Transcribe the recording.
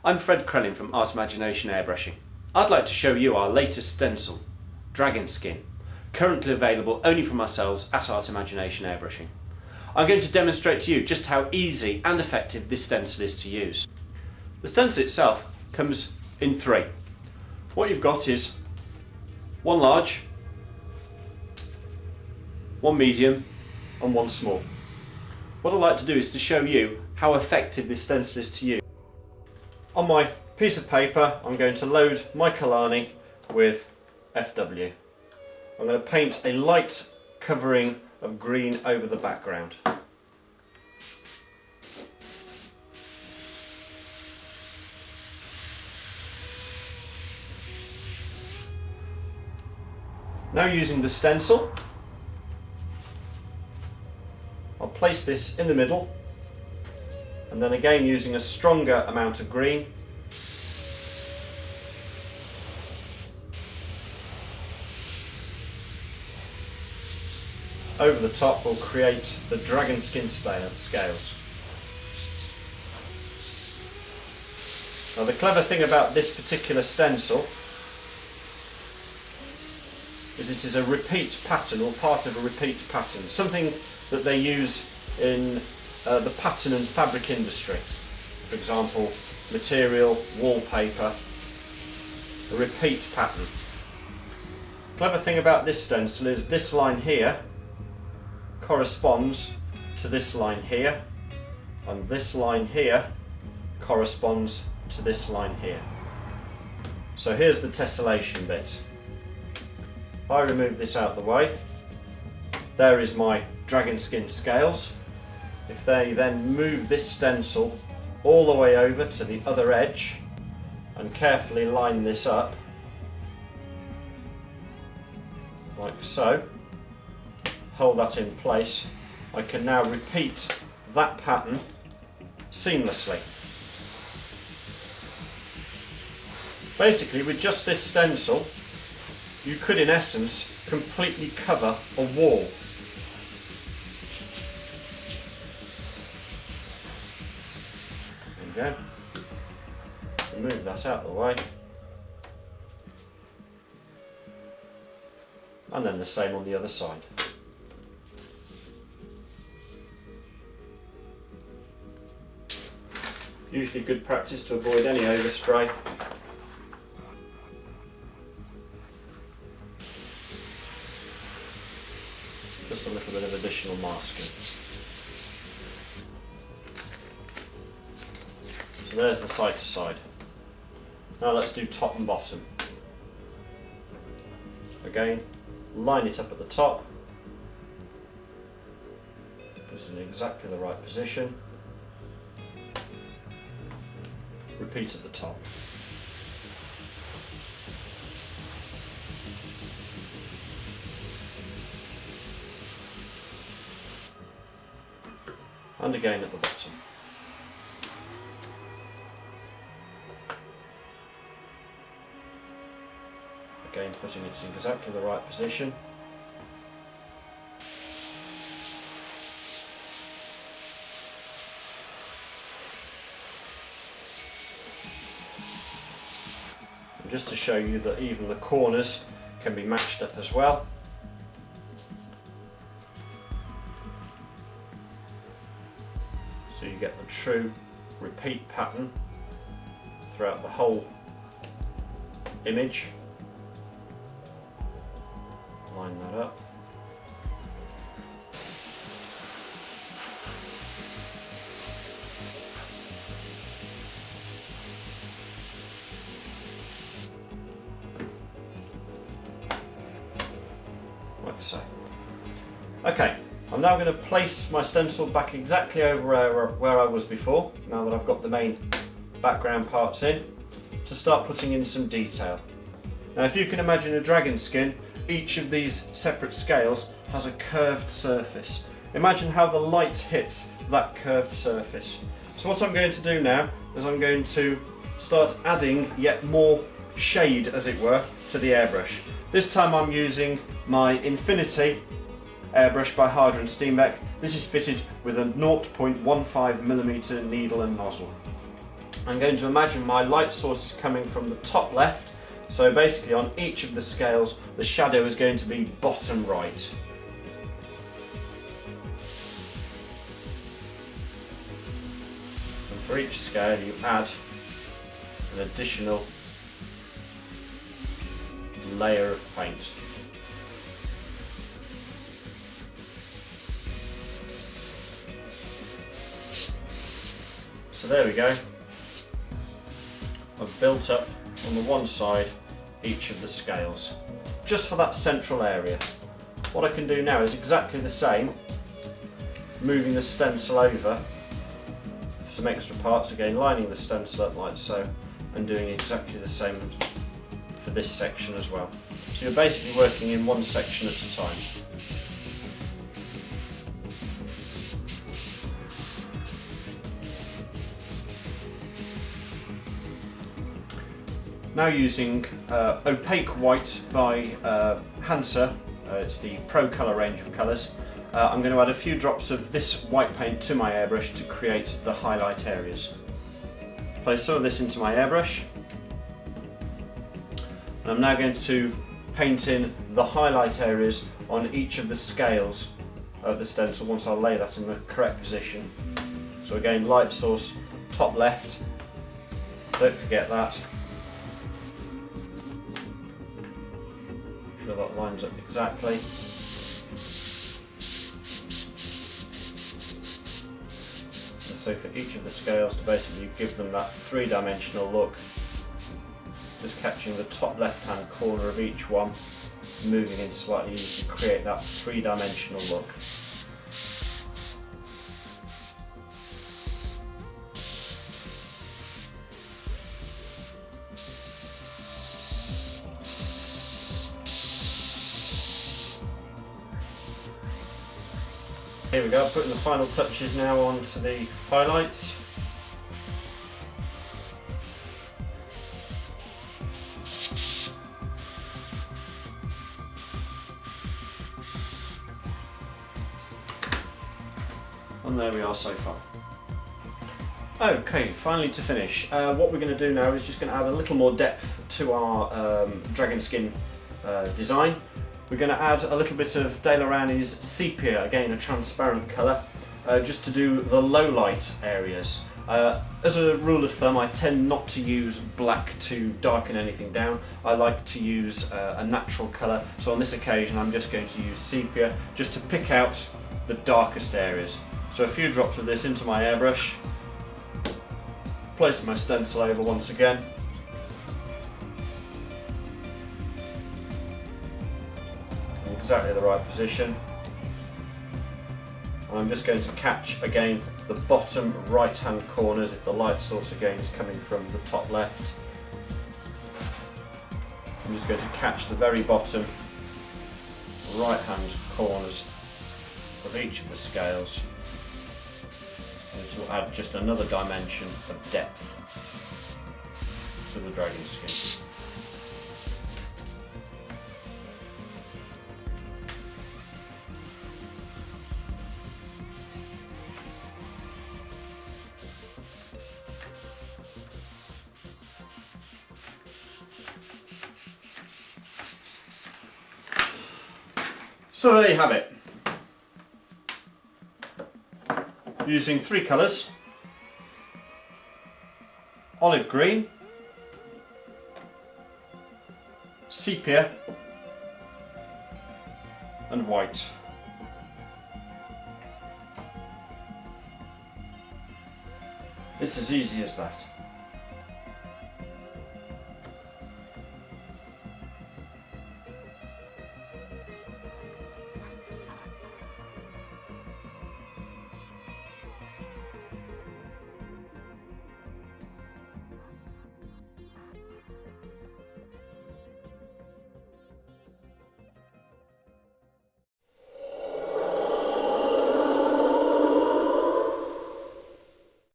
I'm Fred Crellin from Artimagination Airbrushing. I'd like to show you our latest stencil, Dragon Skin, currently available only from ourselves at Artimagination Airbrushing. I'm going to demonstrate to you just how easy and effective this stencil is to use. The stencil itself comes in three. What you've got is one large, one medium and one small. What I'd like to do is to show you how effective this stencil is to use. On my piece of paper I'm going to load my Kalani with FW. I'm going to paint a light covering of green over the background. Now using the stencil, I'll place this in the middle, and then again using a stronger amount of green, over the top will create the Dragon Skin scales. Now the clever thing about this particular stencil is it is a repeat pattern, or part of a repeat pattern, something that they use in the pattern and fabric industry. For example, material, wallpaper, a repeat pattern. Clever thing about this stencil is this line here corresponds to this line here, and this line here corresponds to this line here. So here's the tessellation bit. If I remove this out of the way, there is my Dragon Skin scales. If they then move this stencil all the way over to the other edge and carefully line this up, like so, hold that in place, I can now repeat that pattern seamlessly. Basically, with just this stencil, you could in essence completely cover a wall. There you go. Remove that out of the way. And then the same on the other side. Usually good practice to avoid any overspray. Just a little bit of additional masking. So there's the side to side. Now let's do top and bottom. Again, line it up at the top. Put it in exactly the right position. Repeat at the top. And again at the bottom. Again, putting it in exactly the right position. And just to show you that even the corners can be matched up as well. So you get the true repeat pattern throughout the whole image. Line that up. Like so. Okay. I'm now going to place my stencil back exactly over where I was before, now that I've got the main background parts in, to start putting in some detail. Now if you can imagine a dragon skin, each of these separate scales has a curved surface. Imagine how the light hits that curved surface. So what I'm going to do now is I'm going to start adding yet more shade, as it were, to the airbrush. This time I'm using my Infinity airbrush by Harder and Steenbeck. This is fitted with a 0.15mm needle and nozzle. I'm going to imagine my light source is coming from the top left, so basically on each of the scales the shadow is going to be bottom right. And for each scale you add an additional layer of paint. So there we go. I've built up on the one side each of the scales, just for that central area. What I can do now is exactly the same, moving the stencil over for some extra parts, again lining the stencil up like so, and doing exactly the same for this section as well. So you're basically working in one section at a time. Now using opaque white by Hansa, it's the Pro Colour range of colours, I'm going to add a few drops of this white paint to my airbrush to create the highlight areas. Place some of this into my airbrush, and I'm now going to paint in the highlight areas on each of the scales of the stencil once I lay that in the correct position. So again, light source, top left, don't forget that. Sure that lines up exactly. So for each of the scales, to basically give them that three-dimensional look, just catching the top left-hand corner of each one, moving in slightly, you can create that three-dimensional look. Here we go, putting the final touches now onto the highlights. And there we are so far. Okay, finally to finish. What we're going to do now is just going to add a little more depth to our Dragon Skin design. We're going to add a little bit of De La Rani's Sepia, again a transparent colour, just to do the low light areas. As a rule of thumb, I tend not to use black to darken anything down. I like to use a natural colour, so on this occasion I'm just going to use Sepia just to pick out the darkest areas. So a few drops of this into my airbrush, place my stencil over once again, exactly the right position, and I'm just going to catch again the bottom right hand corners if the light source again is coming from the top left. I'm just going to catch the very bottom right hand corners of each of the scales, and this will add just another dimension of depth to the dragon skin. So there you have it. Using three colours: olive green, sepia and white. It's as easy as that.